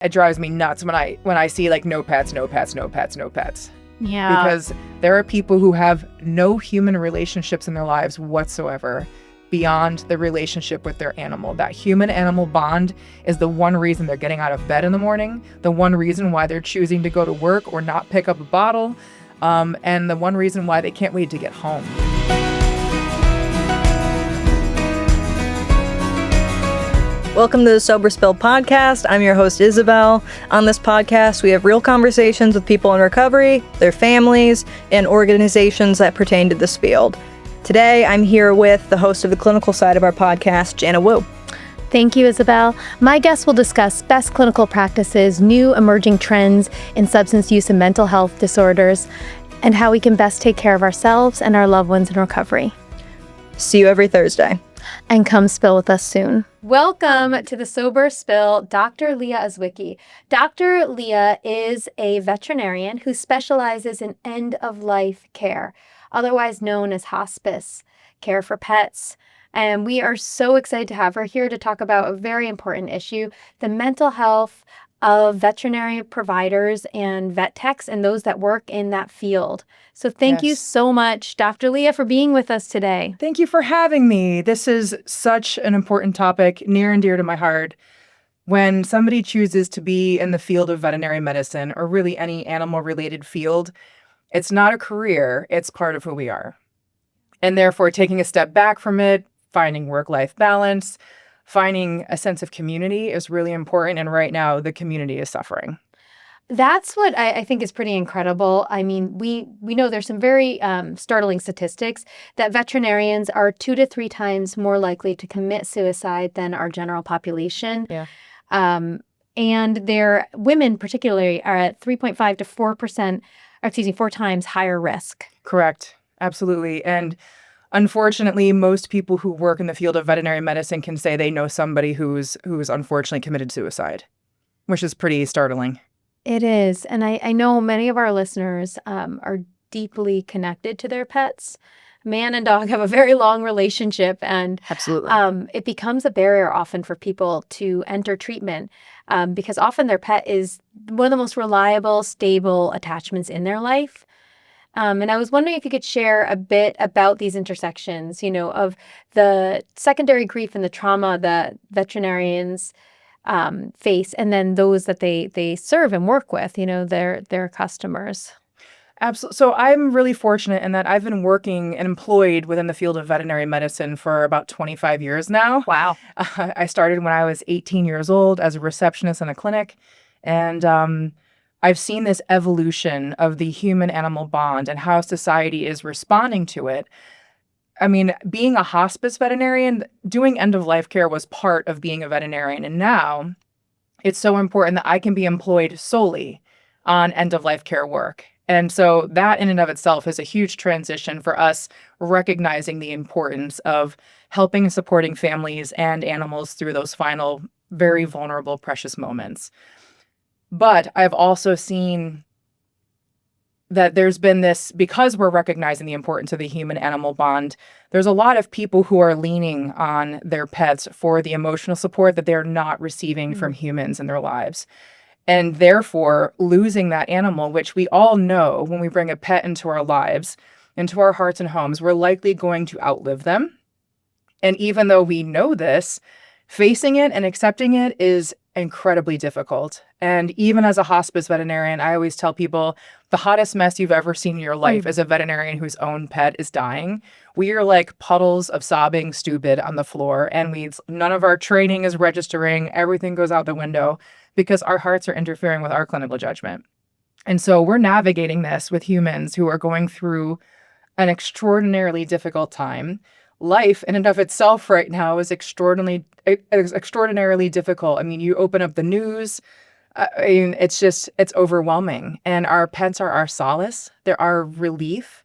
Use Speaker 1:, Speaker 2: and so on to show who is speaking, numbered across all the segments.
Speaker 1: It drives me nuts when I see like no pets, no pets, no pets, no pets.
Speaker 2: Yeah.
Speaker 1: Because there are people who have no human relationships in their lives whatsoever beyond the relationship with their animal. That human-animal bond is the one reason they're getting out of bed in the morning, the one reason why they're choosing to go to work or not pick up a bottle, and the one reason why they can't wait to get home.
Speaker 3: Welcome to the Sober Spill podcast. I'm your host, Isabel. On this podcast, we have real conversations with people in recovery, their families, and organizations that pertain to this field. Today, I'm here with the host of the clinical side of our podcast, Jana Wu.
Speaker 2: Thank you, Isabel. My guests will discuss best clinical practices, new emerging trends in substance use and mental health disorders, and how we can best take care of ourselves and our loved ones in recovery.
Speaker 3: See you every Thursday.
Speaker 2: And come spill with us soon. Welcome to the Sober Spill, Dr. Leah Azwicki. Dr. Leah is a veterinarian who specializes in end-of-life care, otherwise known as hospice, care for pets. And we are so excited to have her here to talk about a very important issue, the mental health of veterinary providers and vet techs and those that work in that field. So thank you so much, Dr. Leah, for being with us today.
Speaker 1: Thank you for having me. This is such an important topic, near and dear to my heart. When somebody chooses to be in the field of veterinary medicine, or really any animal-related field, it's not a career, it's part of who we are. And therefore, taking a step back from it, finding work-life balance, finding a sense of community is really important. And right now, the community is suffering.
Speaker 2: That's what I think is pretty incredible. I mean, we know there's some very startling statistics that veterinarians are 2 to 3 times more likely to commit suicide than our general population.
Speaker 1: Yeah.
Speaker 2: And their women particularly are at 3.5 to 4%, 4 times higher risk.
Speaker 1: Correct. Absolutely. And unfortunately, most people who work in the field of veterinary medicine can say they know somebody who's unfortunately committed suicide, which is pretty startling.
Speaker 2: It is. And I know many of our listeners are deeply connected to their pets. Man and dog have a very long relationship, and
Speaker 1: Absolutely.
Speaker 2: It becomes a barrier often for people to enter treatment because often their pet is one of the most reliable, stable attachments in their life. And I was wondering if you could share a bit about these intersections, of the secondary grief and the trauma that veterinarians face, and then those that they serve and work with, their customers.
Speaker 1: Absolutely. So I'm really fortunate in that I've been working and employed within the field of veterinary medicine for about 25 years now.
Speaker 2: Wow.
Speaker 1: I started when I was 18 years old as a receptionist in a clinic, and I've seen this evolution of the human-animal bond and how society is responding to it. I mean, being a hospice veterinarian, doing end-of-life care was part of being a veterinarian. And now it's so important that I can be employed solely on end-of-life care work. And so that in and of itself is a huge transition for us, recognizing the importance of helping and supporting families and animals through those final, very vulnerable, precious moments. But I've also seen that there's been this, because we're recognizing the importance of the human-animal bond, there's a lot of people who are leaning on their pets for the emotional support that they're not receiving from humans in their lives. And therefore, losing that animal, which we all know when we bring a pet into our lives, into our hearts and homes, we're likely going to outlive them. And even though we know this, facing it and accepting it is incredibly difficult. And even as a hospice veterinarian, I always tell people the hottest mess you've ever seen in your life is a veterinarian whose own pet is dying. We are like puddles of sobbing stupid on the floor, and none of our training is registering. Everything goes out the window because our hearts are interfering with our clinical judgment. And so we're navigating this with humans who are going through an extraordinarily difficult time. Life in and of itself right now is extraordinarily difficult. I mean, you open up the news, it's overwhelming. And our pets are our solace. They're our relief.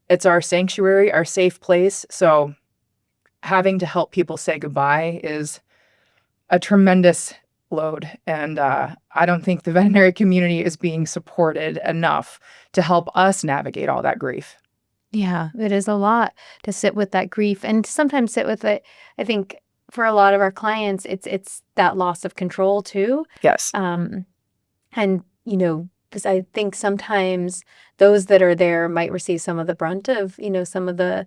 Speaker 1: It's our sanctuary, our safe place. So having to help people say goodbye is a tremendous load. And I don't think the veterinary community is being supported enough to help us navigate all that grief.
Speaker 2: Yeah, it is a lot to sit with that grief and sometimes sit with it, I think, for a lot of our clients, it's that loss of control too.
Speaker 1: Yes.
Speaker 2: And, because I think sometimes those that are there might receive some of the brunt of, some of the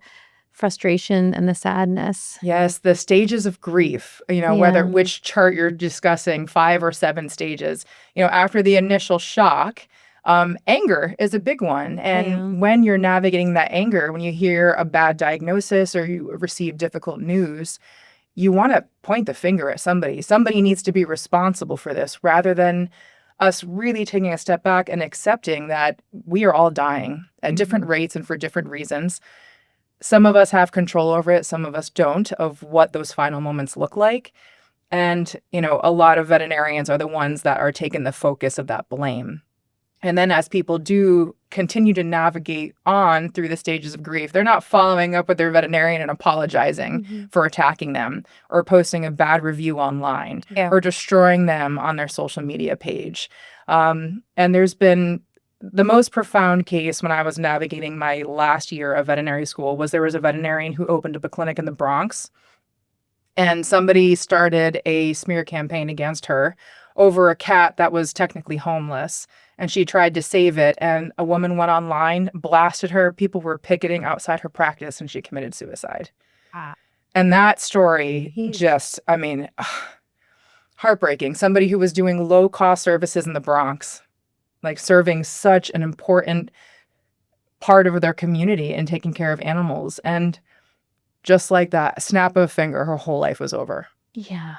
Speaker 2: frustration and the sadness.
Speaker 1: Yes, the stages of grief, which chart you're discussing, 5 or 7 stages. After the initial shock, anger is a big one. And when you're navigating that anger, when you hear a bad diagnosis or you receive difficult news, you want to point the finger at somebody. Somebody needs to be responsible for this rather than us really taking a step back and accepting that we are all dying at different rates and for different reasons. Some of us have control over it. Some of us don't, of what those final moments look like. And, a lot of veterinarians are the ones that are taking the focus of that blame. And then as people do continue to navigate on through the stages of grief, they're not following up with their veterinarian and apologizing for attacking them or posting a bad review online or destroying them on their social media page. And there's been the most profound case when I was navigating my last year of veterinary school was there was a veterinarian who opened up a clinic in the Bronx, and somebody started a smear campaign against her over a cat that was technically homeless. And she tried to save it, and a woman went online, blasted her. People were picketing outside her practice, and she committed suicide. And that story heartbreaking. Somebody who was doing low-cost services in the Bronx, like serving such an important part of their community and taking care of animals. And just like that, snap of a finger, her whole life was over.
Speaker 2: Yeah.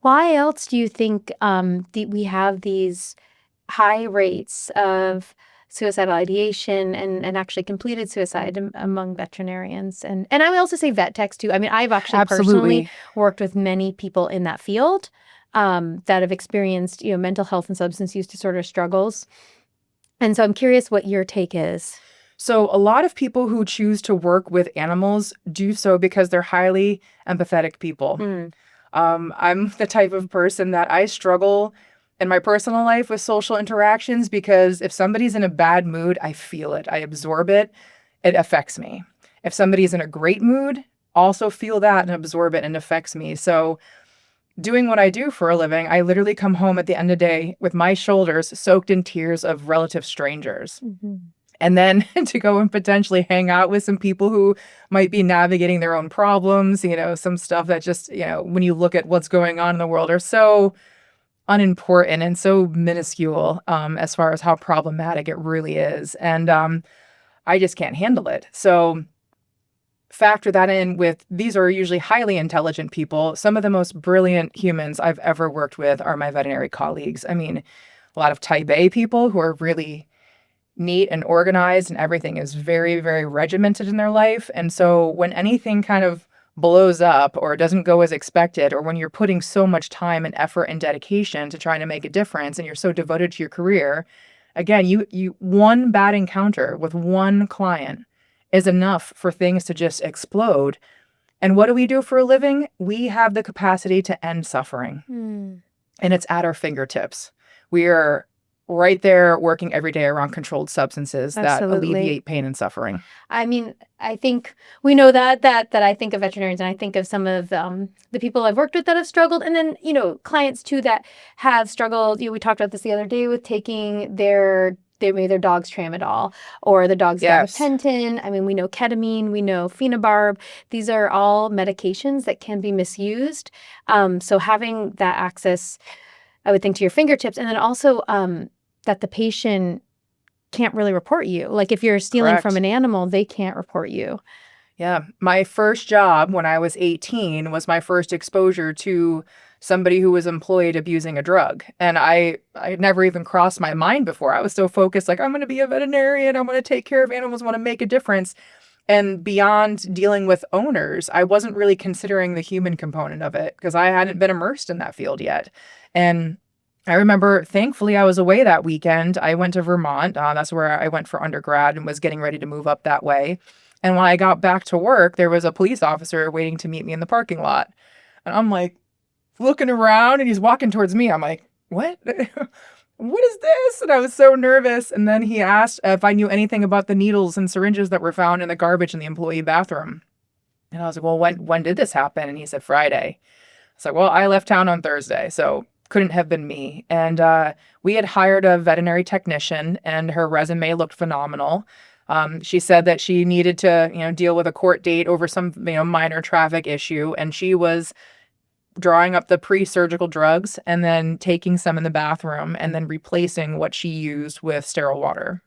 Speaker 2: Why else do you think we have these high rates of suicidal ideation and actually completed suicide among veterinarians? And I would also say vet techs too. I mean, I've actually personally worked with many people in that field that have experienced, mental health and substance use disorder struggles. And so I'm curious what your take is.
Speaker 1: So a lot of people who choose to work with animals do so because they're highly empathetic people. I'm the type of person that I struggle in my personal life with social interactions because if somebody's in a bad mood, I feel it. I absorb it. It affects me. If somebody's in a great mood, also feel that and absorb it and affects me. So doing what I do for a living, I literally come home at the end of the day with my shoulders soaked in tears of relative strangers. And then to go and potentially hang out with some people who might be navigating their own problems, some stuff that just, when you look at what's going on in the world are so unimportant and so minuscule as far as how problematic it really is. And I just can't handle it. So factor that in with these are usually highly intelligent people. Some of the most brilliant humans I've ever worked with are my veterinary colleagues. I mean, a lot of type A people who are really neat and organized and everything is very, very regimented in their life. And so when anything kind of blows up or doesn't go as expected, or when you're putting so much time and effort and dedication to trying to make a difference and you're so devoted to your career, again, you one bad encounter with one client is enough for things to just explode. And what do we do for a living? We have the capacity to end suffering. And it's at our fingertips. We are right there working every day around controlled substances that alleviate pain and suffering.
Speaker 2: I mean, I think we know that I think of veterinarians and I think of some of the people I've worked with that have struggled, and then, clients too that have struggled. We talked about this the other day with taking their dog's tramadol or the dog's gabapentin. I mean, we know ketamine, we know phenobarb. These are all medications that can be misused. So having that access, I would think, to your fingertips, and then also that the patient can't really report you. Like if you're stealing from an animal, they can't report you.
Speaker 1: Yeah. My first job when I was 18 was my first exposure to somebody who was employed abusing a drug. And I never even crossed my mind before. I was so focused, like, I'm going to be a veterinarian. I'm going to take care of animals, want to make a difference. And beyond dealing with owners, I wasn't really considering the human component of it because I hadn't been immersed in that field yet. And I remember, thankfully, I was away that weekend. I went to Vermont. That's where I went for undergrad and was getting ready to move up that way. And when I got back to work, there was a police officer waiting to meet me in the parking lot. And I'm like looking around and he's walking towards me. I'm like, what? What is this? And I was so nervous. And then he asked if I knew anything about the needles and syringes that were found in the garbage in the employee bathroom. And I was like, well, when did this happen? And he said, Friday. I was like, well, I left town on Thursday, so couldn't have been me. And we had hired a veterinary technician, and her resume looked phenomenal. She said that she needed to, deal with a court date over some, minor traffic issue, and she was drawing up the pre-surgical drugs and then taking some in the bathroom and then replacing what she used with sterile water.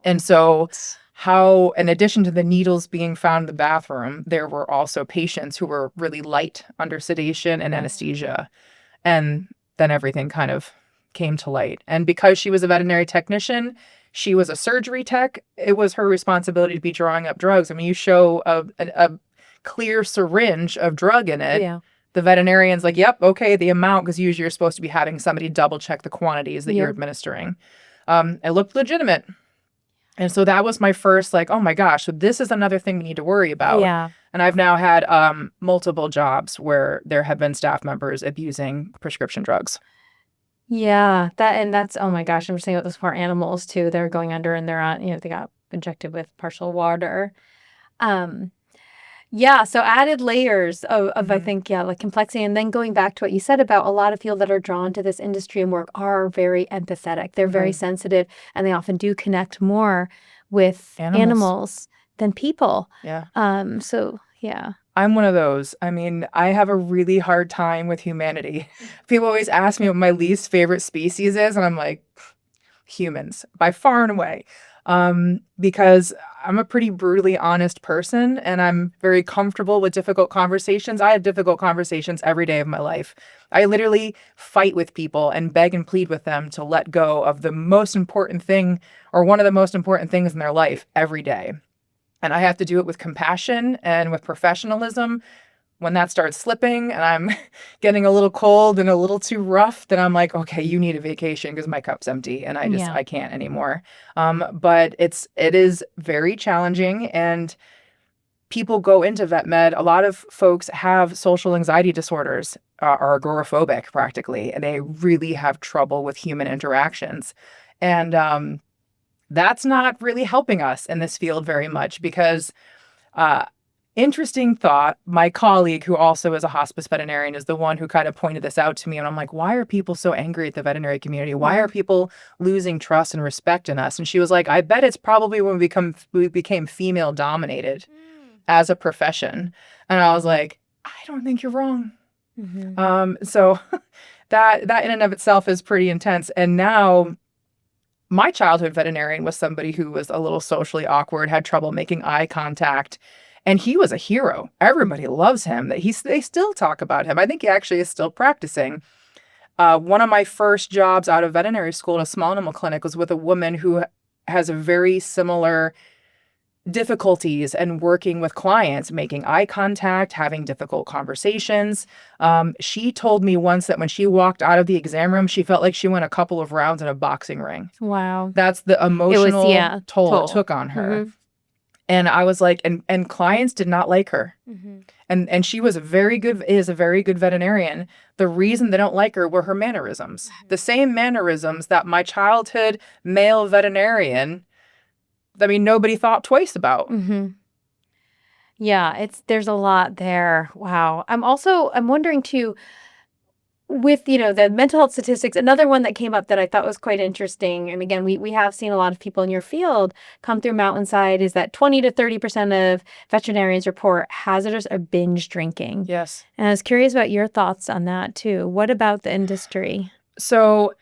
Speaker 1: And so how, in addition to the needles being found in the bathroom, there were also patients who were really light under sedation and anesthesia. And then everything kind of came to light. And because she was a veterinary technician, she was a surgery tech, it was her responsibility to be drawing up drugs. I mean, you show a clear syringe of drug in it.
Speaker 2: Yeah.
Speaker 1: The veterinarian's like, yep, okay, the amount, because usually you're supposed to be having somebody double check the quantities that you're administering. It looked legitimate. And so that was my first, like, oh my gosh, so this is another thing we need to worry about.
Speaker 2: Yeah.
Speaker 1: And I've now had multiple jobs where there have been staff members abusing prescription drugs.
Speaker 2: Yeah. That's, oh my gosh, I'm saying about those poor animals too. They're going under and they're on, they got injected with partial water. Yeah, so added layers of I think, like complexity. And then going back to what you said about a lot of people that are drawn to this industry and work are very empathetic. They're very sensitive, and they often do connect more with animals than people.
Speaker 1: Yeah.
Speaker 2: So, yeah.
Speaker 1: I'm one of those. I mean, I have a really hard time with humanity. People always ask me what my least favorite species is, and I'm like, humans, by far and away. Because I'm a pretty brutally honest person, and I'm very comfortable with difficult conversations. I have difficult conversations every day of my life. I literally fight with people and beg and plead with them to let go of the most important thing, or one of the most important things in their life, every day. And I have to do it with compassion and with professionalism. When that starts slipping and I'm getting a little cold and a little too rough, then I'm like, okay, you need a vacation because my cup's empty and I can't anymore. But it is very challenging, and people go into vet med. A lot of folks have social anxiety disorders, are agoraphobic practically, and they really have trouble with human interactions. And that's not really helping us in this field very much because interesting thought. My colleague, who also is a hospice veterinarian, is the one who kind of pointed this out to me. And I'm like, why are people so angry at the veterinary community? Why are people losing trust and respect in us? And she was like, I bet it's probably when we became female dominated as a profession. And I was like, I don't think you're wrong. So that in and of itself is pretty intense. And now my childhood veterinarian was somebody who was a little socially awkward, had trouble making eye contact. And he was a hero. Everybody loves him. They still talk about him. I think he actually is still practicing. One of my first jobs out of veterinary school in a small animal clinic was with a woman who has a very similar difficulties in working with clients, making eye contact, having difficult conversations. She told me once that when she walked out of the exam room, she felt like she went a couple of rounds in a boxing ring.
Speaker 2: Wow.
Speaker 1: That's the emotional toll it took on her. And I was like, and clients did not like her. And she is a very good veterinarian. The reason they don't like her were her mannerisms. The same mannerisms that my childhood male veterinarian, nobody thought twice about.
Speaker 2: Yeah, there's a lot there. Wow. I'm wondering too, with, the mental health statistics, another one that came up that I thought was quite interesting, and again, we have seen a lot of people in your field come through Mountainside, is that 20 to 30% of veterinarians report hazardous or binge drinking.
Speaker 1: Yes.
Speaker 2: And I was curious about your thoughts on that too. What about the industry?
Speaker 1: So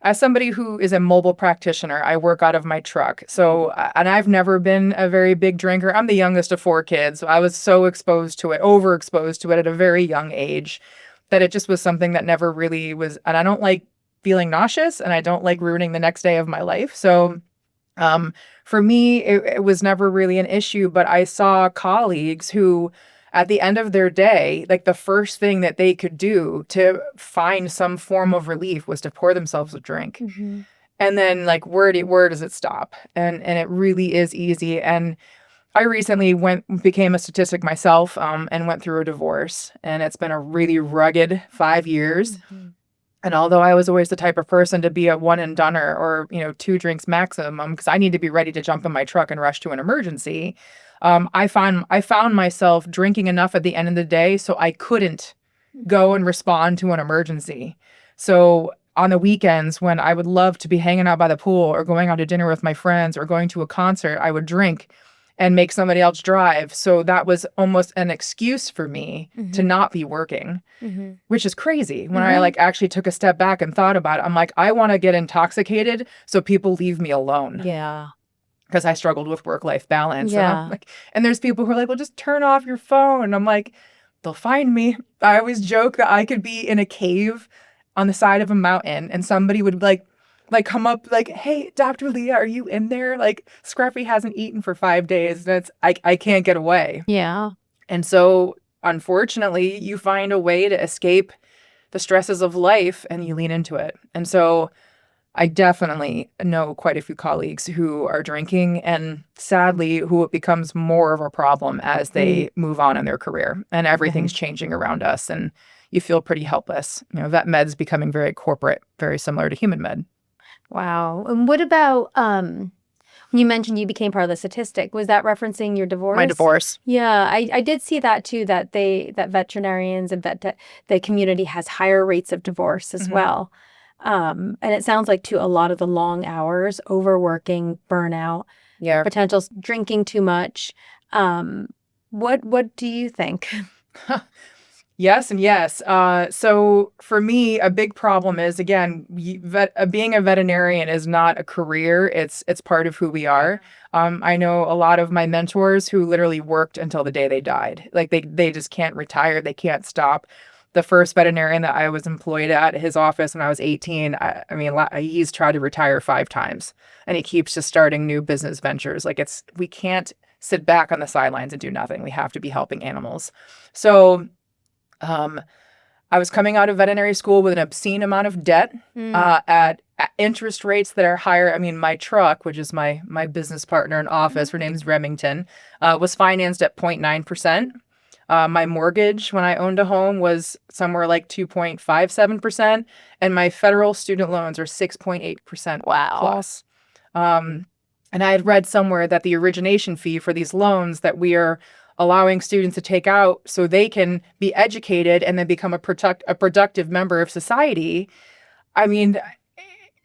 Speaker 1: as somebody who is a mobile practitioner, I work out of my truck. So, and I've never been a very big drinker. I'm the youngest of 4 kids. So I was so overexposed to it at a very young age, that it just was something that never really was, and I don't like feeling nauseous, and I don't like ruining the next day of my life. So for me, it was never really an issue, but I saw colleagues who, at the end of their day, like the first thing that they could do to find some form of relief was to pour themselves a drink. And then like, where does it stop? And it really is easy. And I recently became a statistic myself, and went through a divorce, and it's been a really rugged 5 years. And although I was always the type of person to be a one and doneer or, 2 drinks maximum, because I need to be ready to jump in my truck and rush to an emergency, I found myself drinking enough at the end of the day so I couldn't go and respond to an emergency. So on the weekends when I would love to be hanging out by the pool or going out to dinner with my friends or going to a concert, I would drink and make somebody else drive. So that was almost an excuse for me to not be working, which is crazy. When I actually took a step back and thought about it, I'm like, I want to get intoxicated so people leave me alone.
Speaker 2: Yeah.
Speaker 1: Because I struggled with work-life balance.
Speaker 2: Yeah.
Speaker 1: And there's people who are like, well, just turn off your phone. And I'm like, they'll find me. I always joke that I could be in a cave on the side of a mountain and somebody would like come up like, hey, Dr. Leah, are you in there? Like Scruffy hasn't eaten for 5 days. And I can't get away.
Speaker 2: Yeah.
Speaker 1: And so unfortunately, you find a way to escape the stresses of life and you lean into it. And so I definitely know quite a few colleagues who are drinking and sadly who it becomes more of a problem as they move on in their career and everything's changing around us and you feel pretty helpless. Vet med's becoming very corporate, very similar to human med.
Speaker 2: Wow. And what about when you mentioned you became part of the statistic? Was that referencing your divorce?
Speaker 1: My divorce.
Speaker 2: Yeah, I did see that too. That veterinarians and the community has higher rates of divorce as well. And it sounds like too a lot of the long hours, overworking, burnout, potential drinking too much. What do you think?
Speaker 1: Yes and yes. So for me, a big problem is, again, being a veterinarian is not a career. It's part of who we are. I know a lot of my mentors who literally worked until the day they died. Like they just can't retire. They can't stop. The first veterinarian that I was employed at his office when I was 18, I mean, he's tried to retire 5 times and he keeps just starting new business ventures. We can't sit back on the sidelines and do nothing. We have to be helping animals. So, I was coming out of veterinary school with an obscene amount of debt, at interest rates that are higher. I mean, my truck, which is my business partner in office, her name's Remington, was financed at 0.9%. My mortgage when I owned a home was somewhere like 2.57%, and my federal student loans are 6.8%.
Speaker 2: Wow.
Speaker 1: Plus. And I had read somewhere that the origination fee for these loans that we are allowing students to take out so they can be educated and then become a productive member of society. I mean,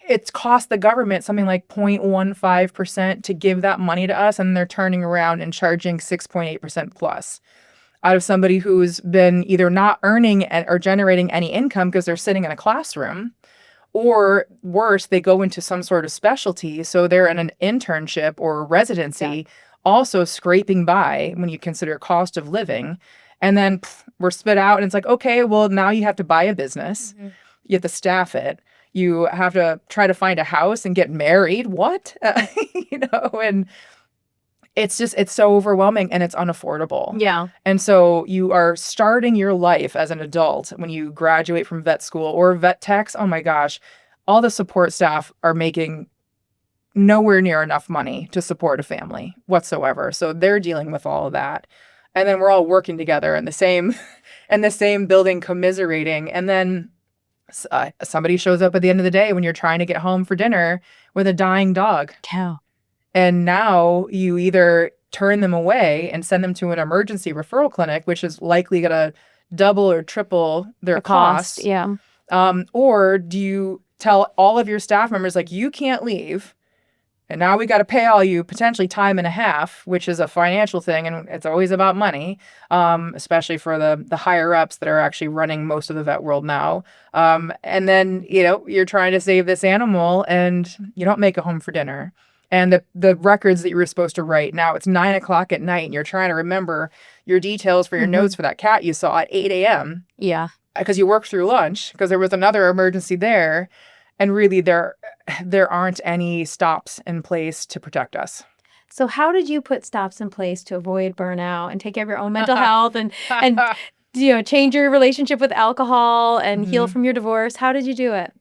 Speaker 1: it's cost the government something like 0.15% to give that money to us, and they're turning around and charging 6.8% plus out of somebody who's been either not earning or generating any income because they're sitting in a classroom, or worse, they go into some sort of specialty. So they're in an internship or a residency, also scraping by when you consider cost of living. And then we're spit out and it's like, okay, well, now you have to buy a business. You have to staff it. You have to try to find a house and get married. What? And it's so overwhelming and it's unaffordable.
Speaker 2: Yeah.
Speaker 1: And so you are starting your life as an adult when you graduate from vet school or vet techs. Oh my gosh, all the support staff are making nowhere near enough money to support a family whatsoever. So they're dealing with all of that. And then we're all working together in the same building, commiserating. And then somebody shows up at the end of the day when you're trying to get home for dinner with a dying dog.
Speaker 2: Cow.
Speaker 1: And now you either turn them away and send them to an emergency referral clinic, which is likely going to double or triple their cost.
Speaker 2: Yeah.
Speaker 1: Or do you tell all of your staff members, like, you can't leave, and now we got to pay all you potentially time and a half, which is a financial thing, and it's always about money, especially for the higher ups that are actually running most of the vet world now. And then, you're trying to save this animal and you don't make it home for dinner. And the records that you were supposed to write, now it's 9:00 at night and you're trying to remember your details for your notes for that cat you saw at 8 a.m.
Speaker 2: Yeah.
Speaker 1: Because you worked through lunch because there was another emergency there. And really, there aren't any stops in place to protect us.
Speaker 2: So how did you put stops in place to avoid burnout and take care of your own mental health and change your relationship with alcohol and heal from your divorce? How did you do it?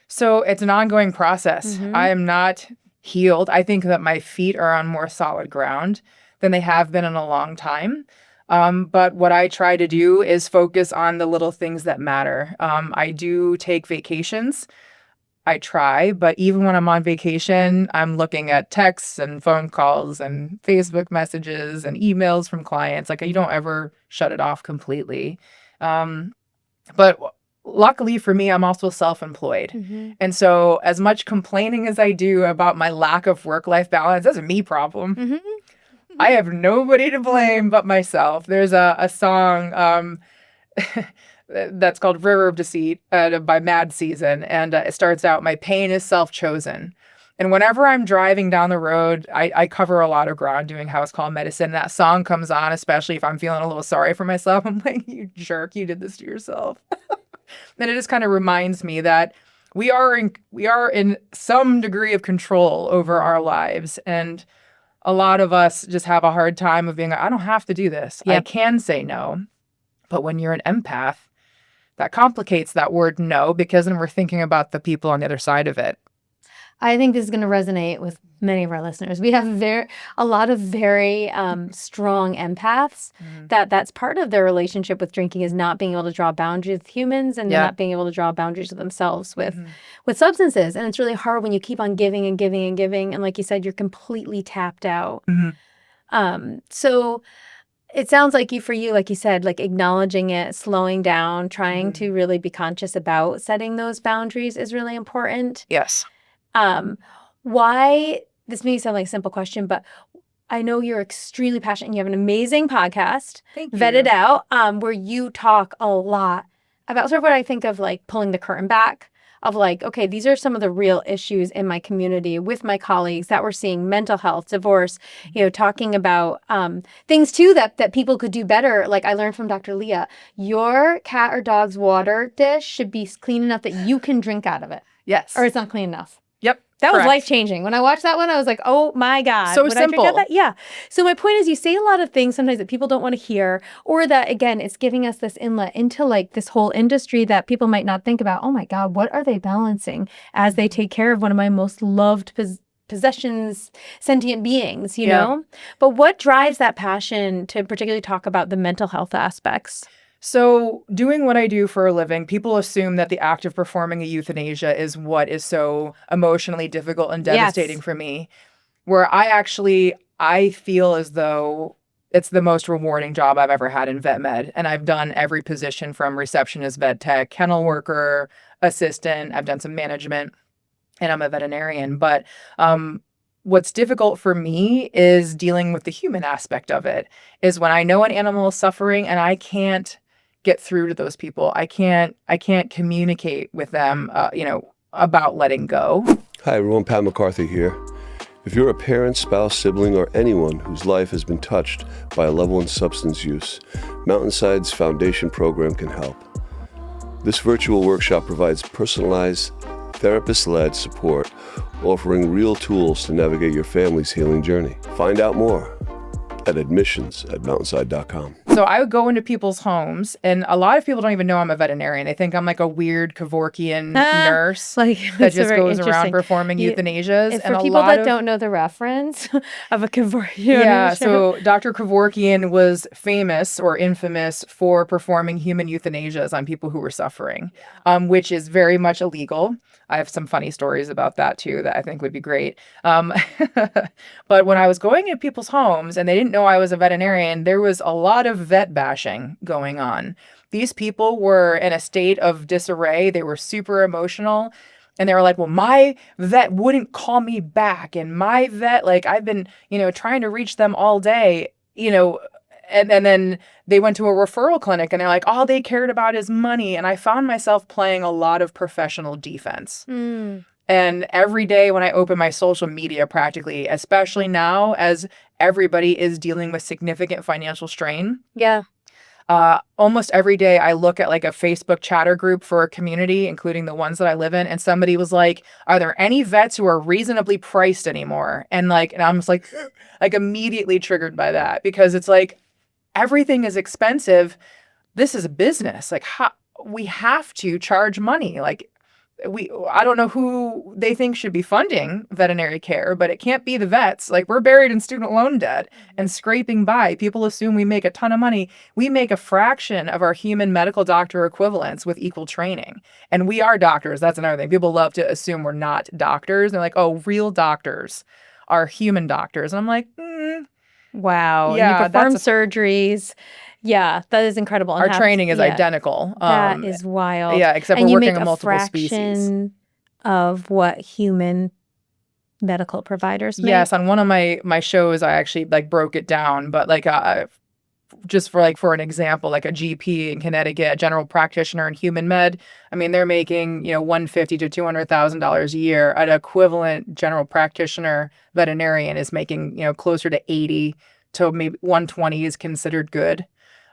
Speaker 1: So it's an ongoing process. I am not healed. I think that my feet are on more solid ground than they have been in a long time. But what I try to do is focus on the little things that matter. I do take vacations. I try, but even when I'm on vacation, I'm looking at texts and phone calls and Facebook messages and emails from clients. Like, you don't ever shut it off completely. But luckily for me, I'm also self-employed.
Speaker 2: Mm-hmm.
Speaker 1: And so as much complaining as I do about my lack of work-life balance, that's a me problem.
Speaker 2: Mm-hmm.
Speaker 1: I have nobody to blame but myself. There's a song that's called River of Deceit by Mad Season. And it starts out, my pain is self-chosen. And whenever I'm driving down the road, I cover a lot of ground doing house call medicine. That song comes on, especially if I'm feeling a little sorry for myself. I'm like, you jerk, you did this to yourself. And it just kind of reminds me that we are in some degree of control over our lives. And a lot of us just have a hard time of being like, I don't have to do this.
Speaker 2: Yep.
Speaker 1: I can say no. But when you're an empath, that complicates that word no, because then we're thinking about the people on the other side of it.
Speaker 2: I think this is going to resonate with many of our listeners. We have a lot of very strong empaths. That's part of their relationship with drinking, is not being able to draw boundaries with humans, and
Speaker 1: Yeah.
Speaker 2: not being able to draw boundaries with themselves with substances. And it's really hard when you keep on giving and giving and giving, and like you said, you're completely tapped out. So it sounds like for you, like you said, like acknowledging it, slowing down, trying to really be conscious about setting those boundaries is really important.
Speaker 1: Yes.
Speaker 2: Why, this may sound like a simple question, but I know you're extremely passionate and you have an amazing podcast,
Speaker 1: Thank you.
Speaker 2: Vetted Out, where you talk a lot about sort of what I think of like pulling the curtain back of like, okay, these are some of the real issues in my community with my colleagues that we're seeing: mental health, divorce, talking about things too that people could do better. Like I learned from Dr. Leah, your cat or dog's water dish should be clean enough that you can drink out of it.
Speaker 1: Yes.
Speaker 2: Or it's not clean enough.
Speaker 1: Yep.
Speaker 2: That was
Speaker 1: correct.
Speaker 2: life-changing. When I watched that one, I was like, oh my God.
Speaker 1: So
Speaker 2: would I drink out of
Speaker 1: simple.
Speaker 2: that? Yeah. So my point is, you say a lot of things sometimes that people don't want to hear, or that, again, it's giving us this inlet into like this whole industry that people might not think about. Oh my God, what are they balancing as they take care of one of my most loved possessions, sentient beings, you know? But what drives that passion to particularly talk about the mental health aspects?
Speaker 1: So doing what I do for a living, people assume that the act of performing a euthanasia is what is so emotionally difficult and devastating for me, where I feel as though it's the most rewarding job I've ever had in vet med. And I've done every position from receptionist, vet tech, kennel worker, assistant. I've done some management, and I'm a veterinarian. But what's difficult for me is dealing with the human aspect of it, is when I know an animal is suffering and I can't get through to those people. I can't communicate with them, about letting go.
Speaker 4: Hi everyone, Pat McCarthy here. If you're a parent, spouse, sibling, or anyone whose life has been touched by a loved one's substance use, Mountainside's Foundation program can help. This virtual workshop provides personalized, therapist-led support, offering real tools to navigate your family's healing journey. Find out more at admissions@mountainside.com.
Speaker 1: So I would go into people's homes, and a lot of people don't even know I'm a veterinarian. They think I'm like a weird Kevorkian nurse
Speaker 2: Like,
Speaker 1: that just goes around performing euthanasias.
Speaker 2: And
Speaker 1: and
Speaker 2: for
Speaker 1: a
Speaker 2: people
Speaker 1: lot
Speaker 2: that
Speaker 1: of,
Speaker 2: don't know the reference of a Kevorkian.
Speaker 1: yeah, so Dr. Kevorkian was famous or infamous for performing human euthanasias on people who were suffering, which is very much illegal. I have some funny stories about that too that I think would be great. But when I was going into people's homes and they didn't know I was a veterinarian, there was a lot of vet bashing going on. These people were in a state of disarray. They were super emotional. And they were like, well, my vet wouldn't call me back. And my vet, like, I've been, trying to reach them all day, and then they went to a referral clinic and they're like, all they cared about is money. And I found myself playing a lot of professional defense. And every day when I open my social media, practically, especially now as everybody is dealing with significant financial strain.
Speaker 2: Yeah.
Speaker 1: Almost every day I look at like a Facebook chatter group for a community, including the ones that I live in. And somebody was like, are there any vets who are reasonably priced anymore? And I'm just like immediately triggered by that, because it's like, everything is expensive. This is a business. Like, we have to charge money. Like, I don't know who they think should be funding veterinary care, but it can't be the vets. Like, we're buried in student loan debt and scraping by. People assume we make a ton of money. We make a fraction of our human medical doctor equivalents with equal training. And we are doctors. That's another thing. People love to assume we're not doctors. They're like, oh, real doctors are human doctors. And I'm like,
Speaker 2: wow.
Speaker 1: Yeah,
Speaker 2: And you perform surgeries. Yeah, that is incredible.
Speaker 1: Our training is identical.
Speaker 2: That is wild.
Speaker 1: Yeah, except
Speaker 2: and
Speaker 1: we're
Speaker 2: you
Speaker 1: working
Speaker 2: make
Speaker 1: on
Speaker 2: a
Speaker 1: multiple
Speaker 2: fraction
Speaker 1: species.
Speaker 2: Of what human medical providers make.
Speaker 1: Yes, on one of my shows, I actually like broke it down, but like just for an example, like a GP in Connecticut, a general practitioner in human med, I mean, they're making, $150,000 to $200,000 a year. An equivalent general practitioner veterinarian is making, closer to 80 to maybe 120 is considered good.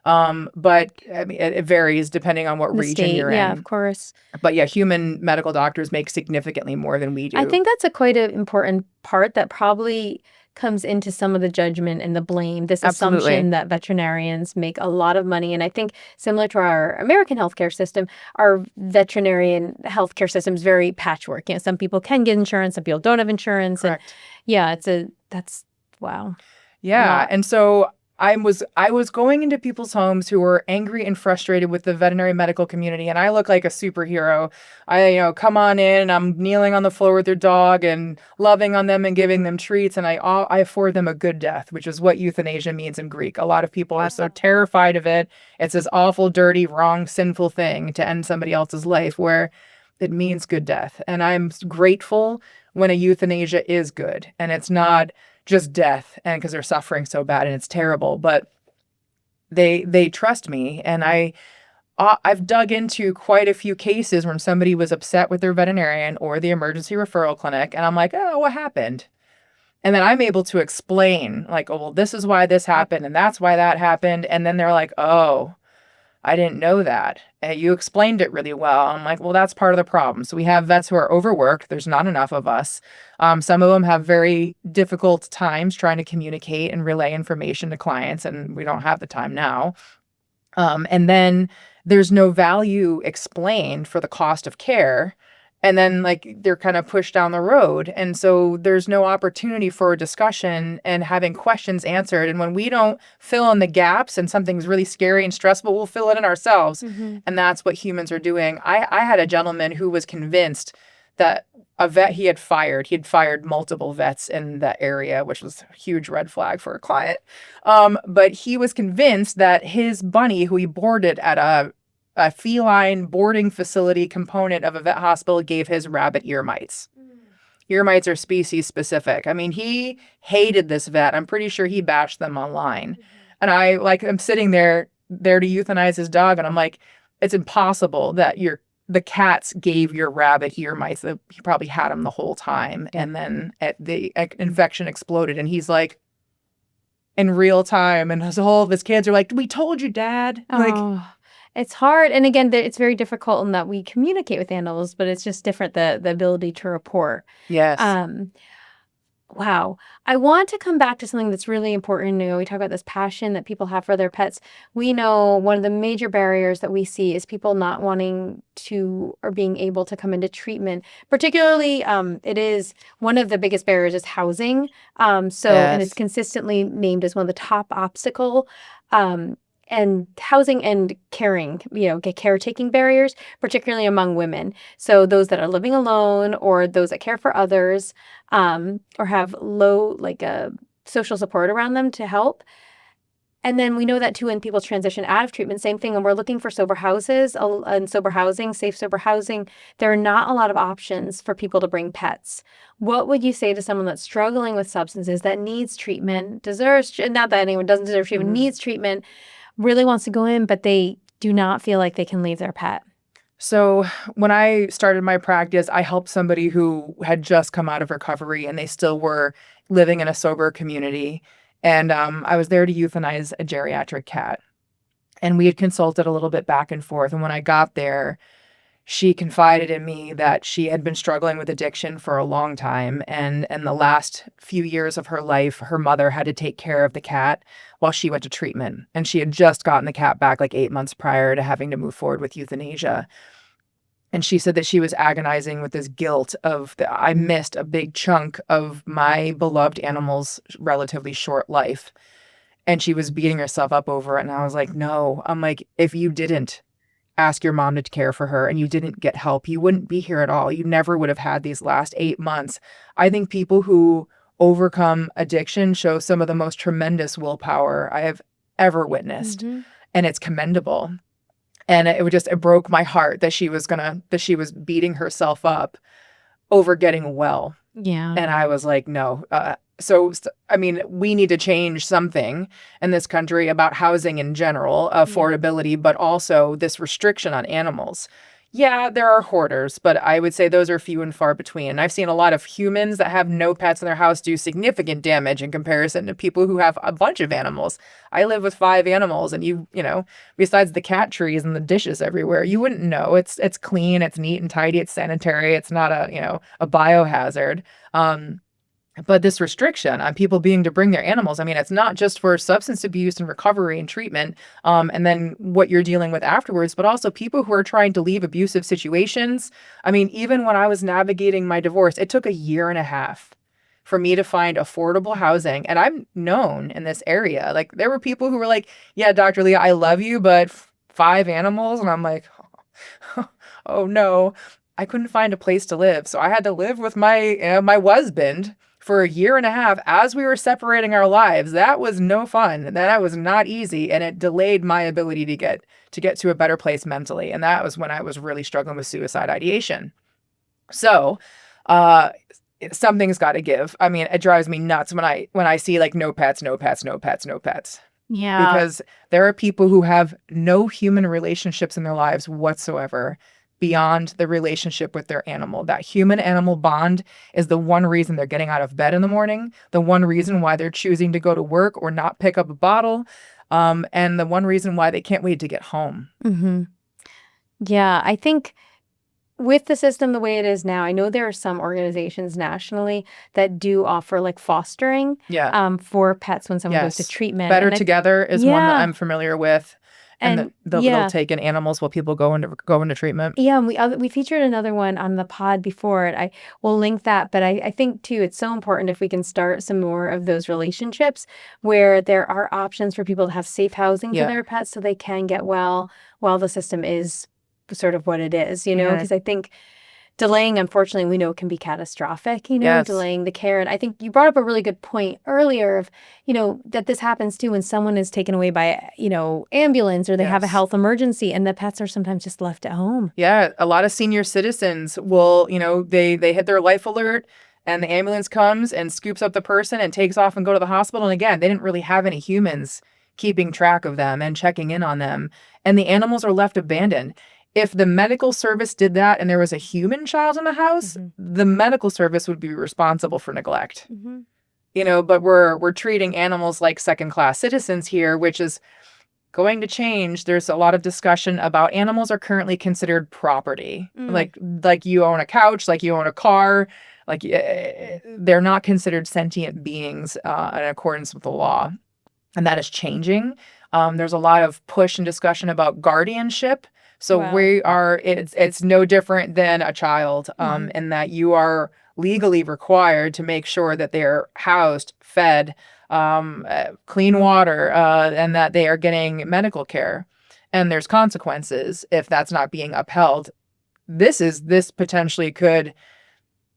Speaker 1: But I mean, it varies depending on what
Speaker 2: The
Speaker 1: region
Speaker 2: state,
Speaker 1: you're in.
Speaker 2: yeah, of course.
Speaker 1: But yeah, human medical doctors make significantly more than we do.
Speaker 2: I think that's quite an important part that probably comes into some of the judgment and the blame, this
Speaker 1: Absolutely.
Speaker 2: assumption that veterinarians make a lot of money. And I think similar to our American healthcare system, our veterinarian healthcare system is very patchwork. Some people can get insurance, some people don't have insurance.
Speaker 1: Correct.
Speaker 2: And yeah, that's wow.
Speaker 1: Yeah. And so I was going into people's homes who were angry and frustrated with the veterinary medical community, and I look like a superhero. I come on in, and I'm kneeling on the floor with their dog and loving on them and giving them treats, and I afford them a good death, which is what euthanasia means in Greek. A lot of people are so terrified of it. It's this awful, dirty, wrong, sinful thing to end somebody else's life, where it means good death. And I'm grateful when a euthanasia is good and it's not just death, and because they're suffering so bad and it's terrible, but they trust me. And I've dug into quite a few cases when somebody was upset with their veterinarian or the emergency referral clinic, and I'm like, oh, what happened? And then I'm able to explain, like, oh, well, this is why this happened and that's why that happened. And then they're like, oh, I didn't know that. You explained it really well. I'm like, well, that's part of the problem. So we have vets who are overworked. There's not enough of us. Some of them have very difficult times trying to communicate and relay information to clients, and we don't have the time now. And then there's no value explained for the cost of care. And then, like, they're kind of pushed down the road. And so there's no opportunity for a discussion and having questions answered. And when we don't fill in the gaps and something's really scary and stressful, we'll fill it in ourselves.
Speaker 2: Mm-hmm.
Speaker 1: And that's what humans are doing. I had a gentleman who was convinced that a vet he had fired multiple vets in that area, which was a huge red flag for a client. But he was convinced that his bunny, who he boarded at a feline boarding facility component of a vet hospital, gave his rabbit ear mites. Ear mites are species specific. I mean, he hated this vet. I'm pretty sure he bashed them online. And I'm sitting there to euthanize his dog. And I'm like, it's impossible that the cats gave your rabbit ear mites. He probably had them the whole time. And then the infection exploded. And he's like, in real time. And all of his kids are like, we told you, Dad.
Speaker 2: Oh. It's hard. And again, it's very difficult in that we communicate with animals, but it's just different, the ability to report.
Speaker 1: Yes.
Speaker 2: Wow. I want to come back to something that's really important. We talk about this passion that people have for their pets. We know one of the major barriers that we see is people not wanting to or being able to come into treatment. Particularly, it is one of the biggest barriers is housing. And it's consistently named as one of the top obstacle. And housing and caring, caretaking barriers, particularly among women. So those that are living alone or those that care for others, or have low, social support around them to help. And then we know that too when people transition out of treatment, same thing. And we're looking for sober houses and sober housing, safe sober housing. There are not a lot of options for people to bring pets. What would you say to someone that's struggling with substances, that needs treatment, not that anyone doesn't deserve treatment, needs treatment, really wants to go in, but they do not feel like they can leave their pet?
Speaker 1: So when I started my practice, I helped somebody who had just come out of recovery and they still were living in a sober community. And I was there to euthanize a geriatric cat. And we had consulted a little bit back and forth. And when I got there, she confided in me that she had been struggling with addiction for a long time. And in the last few years of her life, her mother had to take care of the cat while she went to treatment. And she had just gotten the cat back 8 months prior to having to move forward with euthanasia. And she said that she was agonizing with this guilt of I missed a big chunk of my beloved animal's relatively short life. And she was beating herself up over it. And I was like, no. I'm like, if you didn't ask your mom to care for her and you didn't get help, you wouldn't be here at all. You never would have had these last 8 months. I think people who overcome addiction show some of the most tremendous willpower I have ever witnessed.
Speaker 2: Mm-hmm.
Speaker 1: And it's commendable. And it broke my heart that she was beating herself up over getting well.
Speaker 2: Yeah.
Speaker 1: And I was like, no. So, I mean, we need to change something in this country about housing in general, affordability, but also this restriction on animals. Yeah, there are hoarders, but I would say those are few and far between. And I've seen a lot of humans that have no pets in their house do significant damage in comparison to people who have a bunch of animals. I live with 5 animals, and you know, besides the cat trees and the dishes everywhere, you wouldn't know. It's clean, it's neat and tidy, it's sanitary, it's not a biohazard. But this restriction on people being to bring their animals, I mean, it's not just for substance abuse and recovery and treatment, and then what you're dealing with afterwards, but also people who are trying to leave abusive situations. I mean, even when I was navigating my divorce, it took a year and a half for me to find affordable housing. And I'm known in this area. Like, there were people who were like, yeah, Dr. Leah, I love you, but 5 animals? And I'm like, oh no, I couldn't find a place to live. So I had to live with my husband for a year and a half as we were separating our lives. That was no fun. That was not easy. And it delayed my ability to get to a better place mentally. And that was when I was really struggling with suicide ideation. So something's got to give. I mean, it drives me nuts when I see like no pets, no pets, no pets, no pets.
Speaker 2: Yeah.
Speaker 1: Because there are people who have no human relationships in their lives whatsoever beyond the relationship with their animal. That human-animal bond is the one reason they're getting out of bed in the morning, the one reason why they're choosing to go to work or not pick up a bottle, and the one reason why they can't wait to get home.
Speaker 2: Mm-hmm. Yeah, I think with the system the way it is now, I know there are some organizations nationally that do offer like fostering for pets when someone goes to treatment.
Speaker 1: Better Together is one that I'm familiar with. And they'll take in animals while people go into treatment.
Speaker 2: Yeah, and we featured another one on the pod before. I will link that, but I think too it's so important if we can start some more of those relationships where there are options for people to have safe housing for their pets so they can get well while the system is sort of what it is, because I think delaying, unfortunately, we know can be catastrophic, delaying the care. And I think you brought up a really good point earlier of, that this happens too when someone is taken away by, ambulance or they have a health emergency and the pets are sometimes just left at home.
Speaker 1: Yeah. A lot of senior citizens will, they hit their life alert and the ambulance comes and scoops up the person and takes off and go to the hospital. And again, they didn't really have any humans keeping track of them and checking in on them. And the animals are left abandoned. If the medical service did that and there was a human child in the house, the medical service would be responsible for neglect. But we're treating animals like second-class citizens here, which is going to change. There's a lot of discussion about animals are currently considered property. Like you own a couch, like you own a car, like they're not considered sentient beings in accordance with the law. And that is changing. There's a lot of push and discussion about guardianship. So it's no different than a child in that you are legally required to make sure that they're housed, fed, clean water, and that they are getting medical care. And there's consequences if that's not being upheld. This potentially could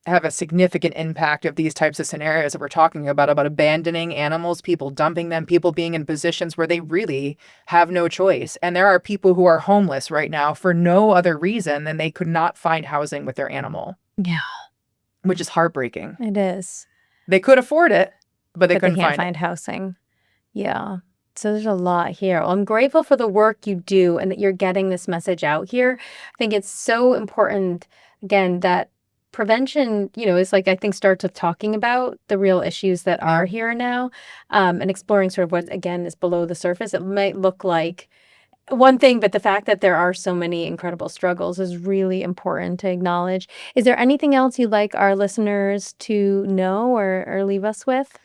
Speaker 1: have a significant impact of these types of scenarios that we're talking about abandoning animals, people dumping them, people being in positions where they really have no choice. And there are people who are homeless right now for no other reason than they could not find housing with their animal.
Speaker 2: Yeah.
Speaker 1: Which is heartbreaking.
Speaker 2: It is.
Speaker 1: They could afford it, but they can't
Speaker 2: find housing. Yeah. So there's a lot here. Well, I'm grateful for the work you do and that you're getting this message out here. I think it's so important, again, that prevention, is like, I think starts with talking about the real issues that are here now, and exploring sort of what, again, is below the surface. It might look like one thing, but the fact that there are so many incredible struggles is really important to acknowledge. Is there anything else you'd like our listeners to know or leave us with?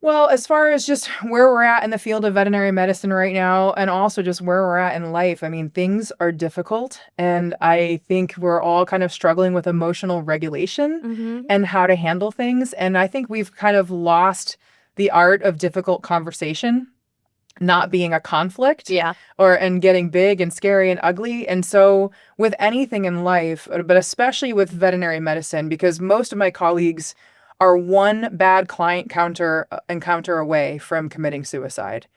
Speaker 1: Well, as far as just where we're at in the field of veterinary medicine right now, and also just where we're at in life, I mean, things are difficult. And I think we're all kind of struggling with emotional regulation and how to handle things. And I think we've kind of lost the art of difficult conversation not being a conflict and getting big and scary and ugly. And so with anything in life, but especially with veterinary medicine, because most of my colleagues are one bad client encounter away from committing suicide.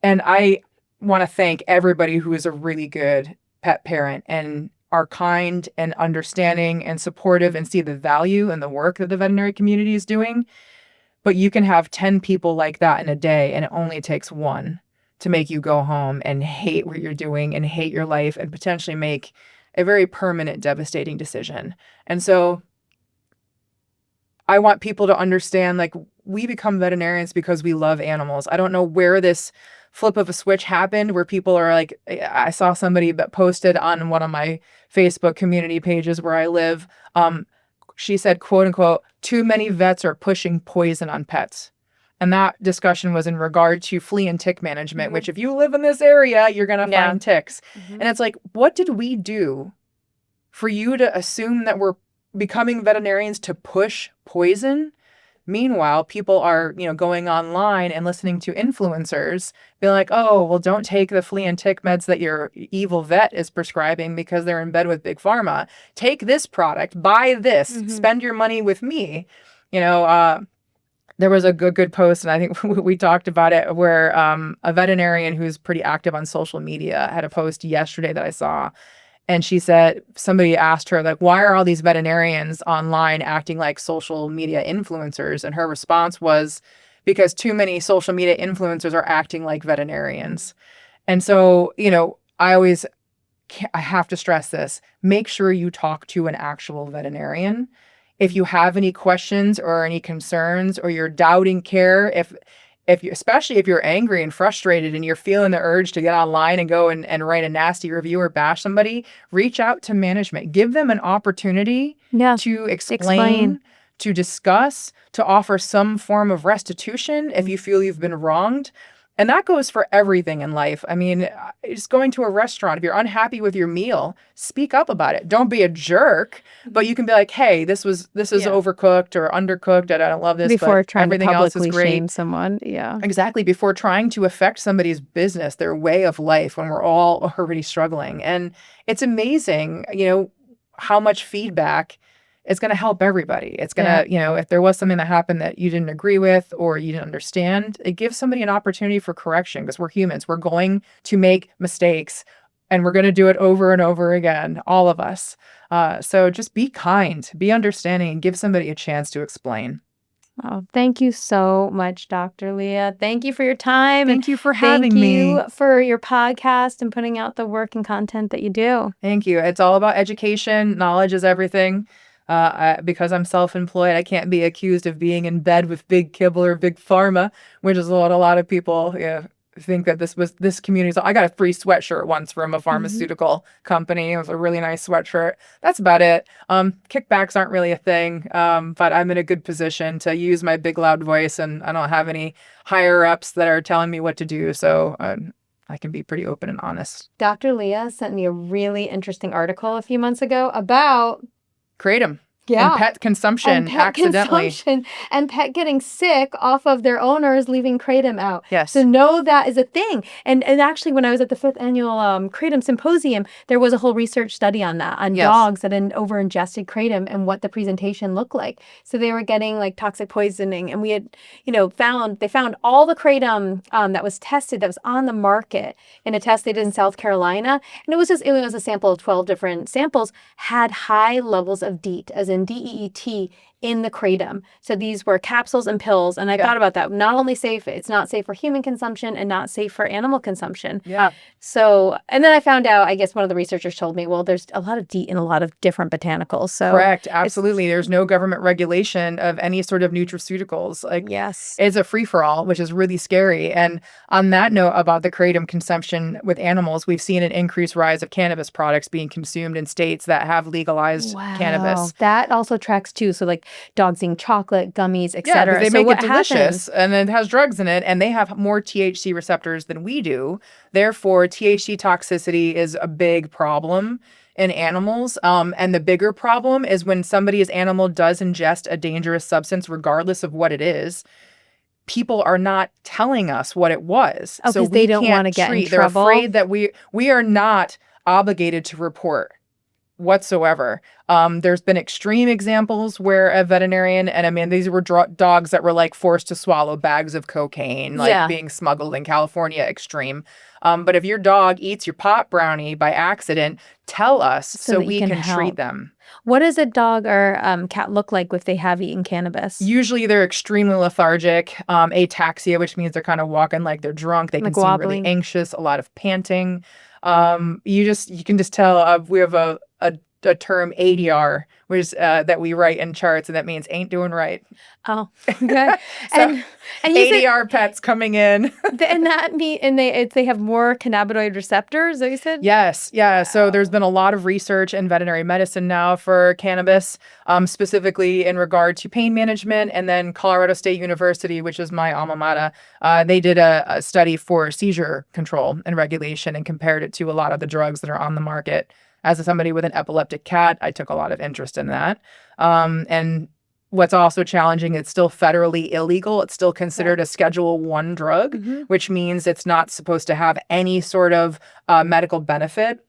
Speaker 1: And I want to thank everybody who is a really good pet parent and are kind and understanding and supportive and see the value in the work that the veterinary community is doing. But you can have 10 people like that in a day, and it only takes one to make you go home and hate what you're doing and hate your life and potentially make a very permanent, devastating decision. And so I want people to understand, like, we become veterinarians because we love animals. I don't know where this flip of a switch happened where people are like, I saw somebody that posted on one of my Facebook community pages where I live. She said, quote unquote, too many vets are pushing poison on pets. And that discussion was in regard to flea and tick management, which if you live in this area, you're going to find ticks. And it's like, what did we do for you to assume that we're becoming veterinarians to push poison? Meanwhile, people are, going online and listening to influencers, being like, oh, well, don't take the flea and tick meds that your evil vet is prescribing because they're in bed with Big Pharma. Take this product, buy this, spend your money with me. There was a good post, and I think we talked about it, where a veterinarian who's pretty active on social media had a post yesterday that I saw. And she said, somebody asked her, like, why are all these veterinarians online acting like social media influencers? And her response was, because too many social media influencers are acting like veterinarians. And so, I have to stress this. Make sure you talk to an actual veterinarian. If you have any questions or any concerns, or you're doubting care, especially if you're angry and frustrated and you're feeling the urge to get online and go and write a nasty review or bash somebody, reach out to management. Give them an opportunity to explain, to discuss, to offer some form of restitution if you feel you've been wronged. And that goes for everything in life. I mean, just going to a restaurant, if you're unhappy with your meal, speak up about it. Don't be a jerk, but you can be like, hey, this is overcooked or undercooked. I don't love this.
Speaker 2: Before trying
Speaker 1: everything
Speaker 2: to
Speaker 1: else
Speaker 2: publicly
Speaker 1: is great.
Speaker 2: shame someone. Yeah.
Speaker 1: Exactly. Before trying to affect somebody's business, their way of life, when we're all already struggling. And it's amazing, how much feedback is going to help everybody. It's going to, if there was something that happened that you didn't agree with or you didn't understand, it gives somebody an opportunity for correction, because we're humans. We're going to make mistakes, and we're going to do it over and over again, all of us. So just be kind, be understanding, and give somebody a chance to explain.
Speaker 2: Oh, thank you so much, Dr. Leah. Thank you for your time.
Speaker 1: Thank you for having me.
Speaker 2: Thank you for your podcast and putting out the work and content that you do.
Speaker 1: Thank you. It's all about education. Knowledge is everything. Because I'm self-employed, I can't be accused of being in bed with Big Kibble or Big Pharma, which is what a lot of people think that this community. So I got a free sweatshirt once from a pharmaceutical company. It was a really nice sweatshirt. That's about it. Kickbacks aren't really a thing, but I'm in a good position to use my big loud voice, and I don't have any higher ups that are telling me what to do. So I can be pretty open and honest.
Speaker 2: Dr. Leah sent me a really interesting article a few months ago about
Speaker 1: kratom. And pet consumption
Speaker 2: and pet
Speaker 1: accidentally.
Speaker 2: Consumption, and pet getting sick off of their owners leaving kratom out.
Speaker 1: Yes.
Speaker 2: So know that is a thing. And actually, when I was at the 5th annual Kratom Symposium, there was a whole research study on that, on dogs that over-ingested kratom and what the presentation looked like. So they were getting like toxic poisoning. And we had, they found all the kratom that was tested, that was on the market in a test they did in South Carolina. And it was a sample of 12 different samples, had high levels of DEET, as in DEET, in the kratom. So these were capsules and pills. And I thought about that. Not only safe, it's not safe for human consumption and not safe for animal consumption.
Speaker 1: Yeah.
Speaker 2: So, and then I found out, I guess one of the researchers told me, well, there's a lot of DEET in a lot of different botanicals. So
Speaker 1: correct. Absolutely. There's no government regulation of any sort of nutraceuticals. It's a free-for-all, which is really scary. And on that note about the kratom consumption with animals, we've seen an increased rise of cannabis products being consumed in states that have legalized cannabis.
Speaker 2: That also tracks too. So like dogs eating chocolate, gummies,
Speaker 1: Yeah,
Speaker 2: etc.
Speaker 1: because they
Speaker 2: So
Speaker 1: make
Speaker 2: what
Speaker 1: it delicious
Speaker 2: happens?
Speaker 1: and it has drugs in it, and they have more THC receptors than we do. Therefore, THC toxicity is a big problem in animals. And the bigger problem is when somebody's animal does ingest a dangerous substance, regardless of what it is, people are not telling us what it was.
Speaker 2: Oh,
Speaker 1: So
Speaker 2: 'cause they
Speaker 1: we
Speaker 2: don't
Speaker 1: can't
Speaker 2: wanna get in
Speaker 1: treat. They're
Speaker 2: trouble?
Speaker 1: afraid that we are not obligated to report whatsoever. There's been extreme examples where a veterinarian, and I mean, these were dogs that were like forced to swallow bags of cocaine, like
Speaker 2: Yeah.
Speaker 1: being smuggled in California, extreme. But if your dog eats your pot brownie by accident, tell us
Speaker 2: So
Speaker 1: so
Speaker 2: that you
Speaker 1: we
Speaker 2: can
Speaker 1: can treat
Speaker 2: help.
Speaker 1: them.
Speaker 2: What does a dog or cat look like if they have eaten cannabis?
Speaker 1: Usually they're extremely lethargic, ataxia, which means they're kind of walking like they're drunk. They
Speaker 2: Like
Speaker 1: can seem really
Speaker 2: wobbling?
Speaker 1: anxious, a lot of panting. You can just tell. We have a term ADR, which is that we write in charts, and that means ain't doing right.
Speaker 2: Oh, okay.
Speaker 1: So
Speaker 2: and you said
Speaker 1: ADR pets coming in.
Speaker 2: and that mean and they have more cannabinoid receptors, is that what you said?
Speaker 1: Yes, yeah. So there's been a lot of research in veterinary medicine now for cannabis, specifically in regard to pain management. And then Colorado State University, which is my alma mater, they did a study for seizure control and regulation and compared it to a lot of the drugs that are on the market. As somebody with an epileptic cat, I took a lot of interest in that. And what's also challenging, it's still federally illegal. It's still considered a Schedule 1 drug, which means it's not supposed to have any sort of medical benefit.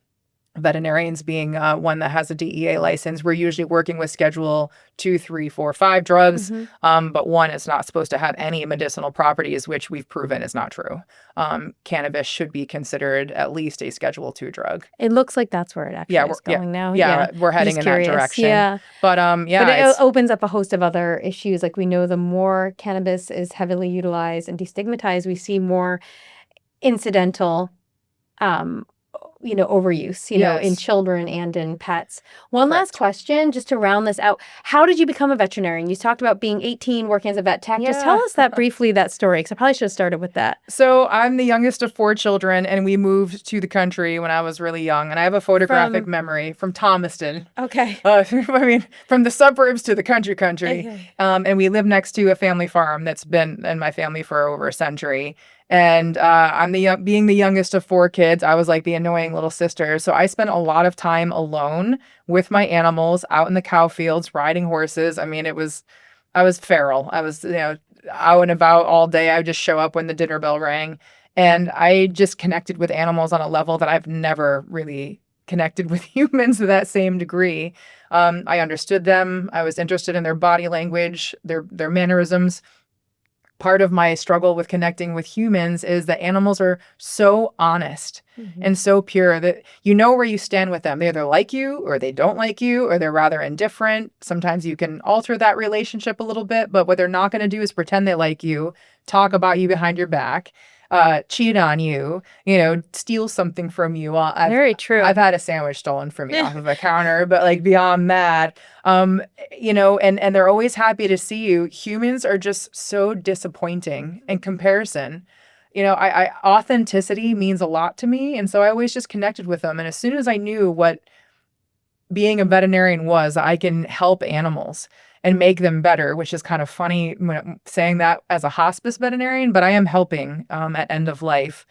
Speaker 1: Veterinarians being one that has a DEA license, we're usually working with Schedule 2, 3, 4, 5 drugs. But one is not supposed to have any medicinal properties, which we've proven is not true. Cannabis should be considered at least a Schedule 2 drug.
Speaker 2: It looks like that's where it actually is going now.
Speaker 1: Yeah, we're
Speaker 2: I'm
Speaker 1: heading
Speaker 2: just
Speaker 1: in
Speaker 2: curious.
Speaker 1: that direction.
Speaker 2: Yeah.
Speaker 1: But
Speaker 2: But it opens up a host of other issues. Like we know the more cannabis is heavily utilized and destigmatized, we see more incidental overuse, in
Speaker 1: Yes.
Speaker 2: children and in pets. One last question, just to round this out. How did you become a veterinarian? You talked about being 18, working as a vet tech. Just tell
Speaker 1: Yeah.
Speaker 2: us that briefly, that story, because I probably should have started with that.
Speaker 1: So I'm the youngest of 4 children, and we moved to the country when I was really young. And I have a photographic memory from Thomaston.
Speaker 2: Okay.
Speaker 1: I mean, from the suburbs to the country.
Speaker 2: Okay.
Speaker 1: And we live next to a family farm that's been in my family for over a century. And I'm being the youngest of 4 kids, I was like the annoying little sister. So I spent a lot of time alone with my animals out in the cow fields, riding horses. I mean, I was feral. I was, out and about all day. I would just show up when the dinner bell rang. And I just connected with animals on a level that I've never really connected with humans to that same degree. I understood them. I was interested in their body language, their mannerisms. Part of my struggle with connecting with humans is that animals are so honest and so pure that you know where you stand with them. They either like you or they don't like you, or they're rather indifferent. Sometimes you can alter that relationship a little bit, but what they're not going to do is pretend they like you, talk about you behind your back, cheat on you, steal something from you.
Speaker 2: Very true.
Speaker 1: I've had a sandwich stolen from me off of a counter, but like beyond that, and they're always happy to see you. Humans are just so disappointing in comparison. Authenticity means a lot to me. And so I always just connected with them. And as soon as I knew what being a veterinarian was, I can help animals and make them better, which is kind of funny when I'm saying that as a hospice veterinarian, but I am helping at end of life.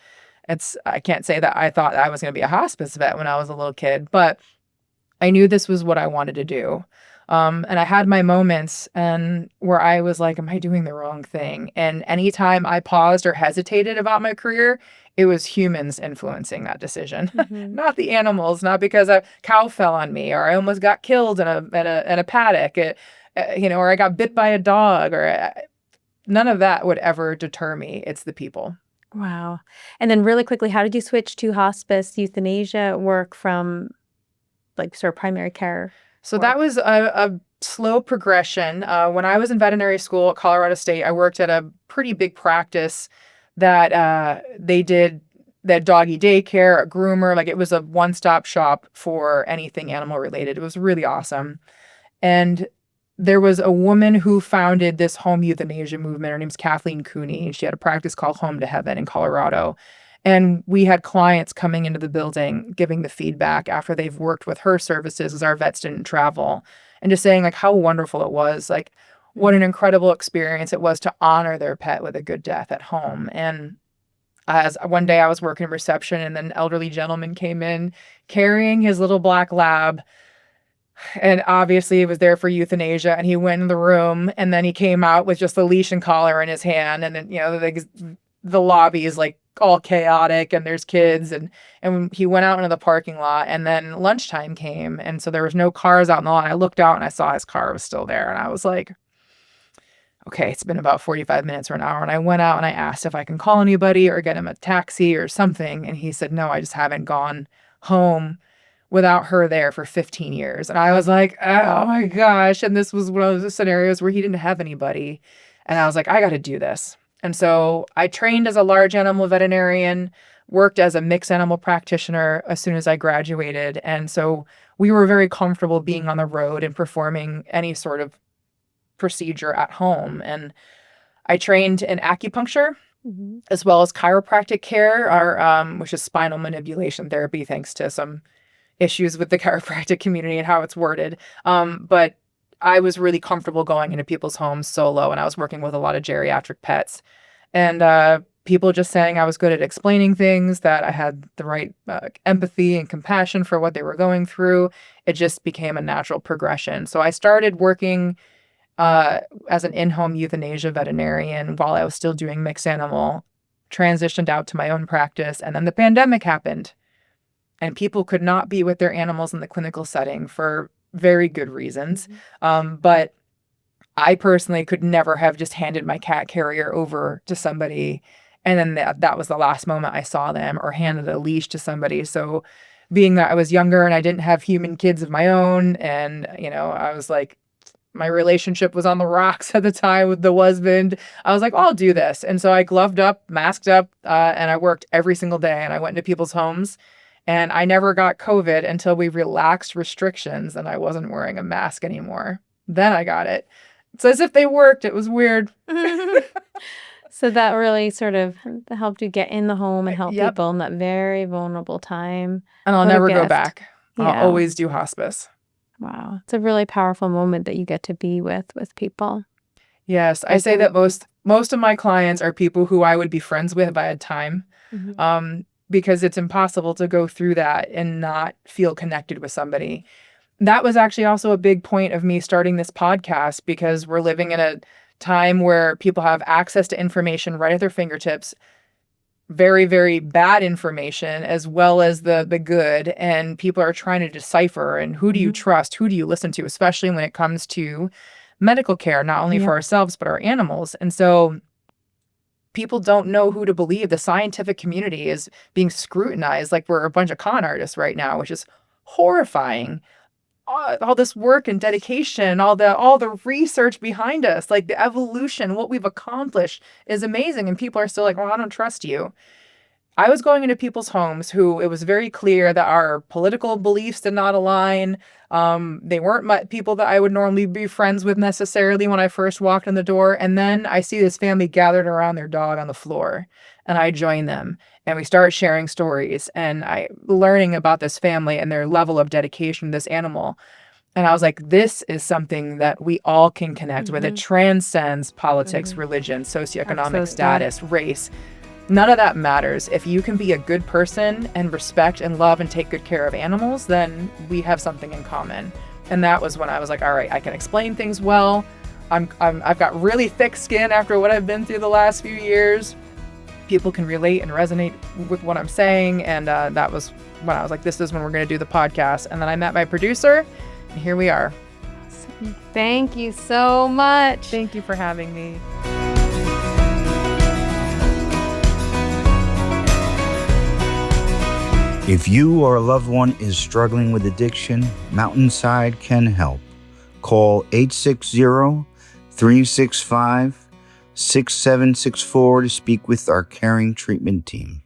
Speaker 1: I can't say that I thought I was going to be a hospice vet when I was a little kid, but I knew this was what I wanted to do. And I had my moments where I was like, am I doing the wrong thing? And anytime I paused or hesitated about my career, it was humans influencing that decision, not the animals, not because a cow fell on me or I almost got killed in a paddock, or I got bit by a dog, or none of that would ever deter me. It's the people.
Speaker 2: Wow. And then really quickly, how did you switch to hospice euthanasia work from like sort of primary care?
Speaker 1: So that was a slow progression. When I was in veterinary school at Colorado State, I worked at a pretty big practice that they did that doggy daycare, a groomer, like it was a one-stop shop for anything animal related. It was really awesome. And there was a woman who founded this home euthanasia movement. Her name's Kathleen Cooney. She had a practice called Home to Heaven in Colorado. And we had clients coming into the building giving the feedback after they've worked with her services as our vets didn't travel. and just saying like how wonderful it was, like what an incredible experience it was to honor their pet with a good death at home. And as one day I was working reception and an elderly gentleman came in carrying his little black lab, and obviously he was there for euthanasia, and he went in the room and then he came out with just the leash and collar in his hand. And then, the lobby is like all chaotic and there's kids, and he went out into the parking lot, and then lunchtime came. And so there was no cars out in the lot. I looked out and I saw his car was still there. And I was like, okay, it's been about 45 minutes or an hour. And I went out and I asked if I can call anybody or get him a taxi or something. And he said, no, I just haven't gone home without her there for 15 years. And I was like, oh my gosh. And this was one of those scenarios where he didn't have anybody. And I was like, I got to do this. And so I trained as a large animal veterinarian, worked as a mixed animal practitioner as soon as I graduated. And so we were very comfortable being on the road and performing any sort of procedure at home. And I trained in acupuncture as well as chiropractic care, which is spinal manipulation therapy, thanks to some issues with the chiropractic community and how it's worded. But I was really comfortable going into people's homes solo, and I was working with a lot of geriatric pets. And people just saying I was good at explaining things, that I had the right empathy and compassion for what they were going through. It just became a natural progression. So I started working as an in-home euthanasia veterinarian while I was still doing mixed animal, transitioned out to my own practice, and then the pandemic happened. And people could not be with their animals in the clinical setting for very good reasons. But I personally could never have just handed my cat carrier over to somebody and then that was the last moment I saw them, or handed a leash to somebody. So being that I was younger and I didn't have human kids of my own, and, I was like, my relationship was on the rocks at the time with the husband. I was like, I'll do this. And so I gloved up, masked up, and I worked every single day, and I went into people's homes. And I never got COVID until we relaxed restrictions and I wasn't wearing a mask anymore. Then I got it. It's as if they worked. It was weird.
Speaker 2: So that really sort of helped you get in the home and help
Speaker 1: Yep.
Speaker 2: people in that very vulnerable time.
Speaker 1: And I'll
Speaker 2: What a
Speaker 1: never go
Speaker 2: gift.
Speaker 1: back.
Speaker 2: Yeah.
Speaker 1: I'll always do hospice.
Speaker 2: Wow. It's a really powerful moment that you get to be with people.
Speaker 1: Yes. I say that most of my clients are people who I would be friends with if I had time. Because it's impossible to go through that and not feel connected with somebody. That was actually also a big point of me starting this podcast, because we're living in a time where people have access to information right at their fingertips, very, very bad information, as well as the good. And people are trying to decipher, and who do you trust? Who do you listen to? Especially when it comes to medical care, not only for ourselves, but our animals. And so people don't know who to believe. The scientific community is being scrutinized like we're a bunch of con artists right now, which is horrifying. All this work and dedication, all the research behind us, like the evolution, what we've accomplished is amazing. And people are still like, well, I don't trust you. I was going into people's homes who it was very clear that our political beliefs did not align. They weren't people that I would normally be friends with necessarily when I first walked in the door. And then I see this family gathered around their dog on the floor, and I join them, and we start sharing stories, and I learning about this family and their level of dedication to this animal. And I was like, this is something that we all can connect with. It transcends politics, religion, socioeconomic status, race. None of that matters. If you can be a good person and respect and love and take good care of animals, then we have something in common. And that was when I was like, all right, I can explain things well. I've got really thick skin after what I've been through the last few years. People can relate and resonate with what I'm saying. And that was when I was like, this is when we're going to do the podcast. And then I met my producer, and here we are.
Speaker 2: Thank you so much.
Speaker 1: Thank you for having me.
Speaker 5: If you or a loved one is struggling with addiction, Mountainside can help. Call 860-365-6764 to speak with our caring treatment team.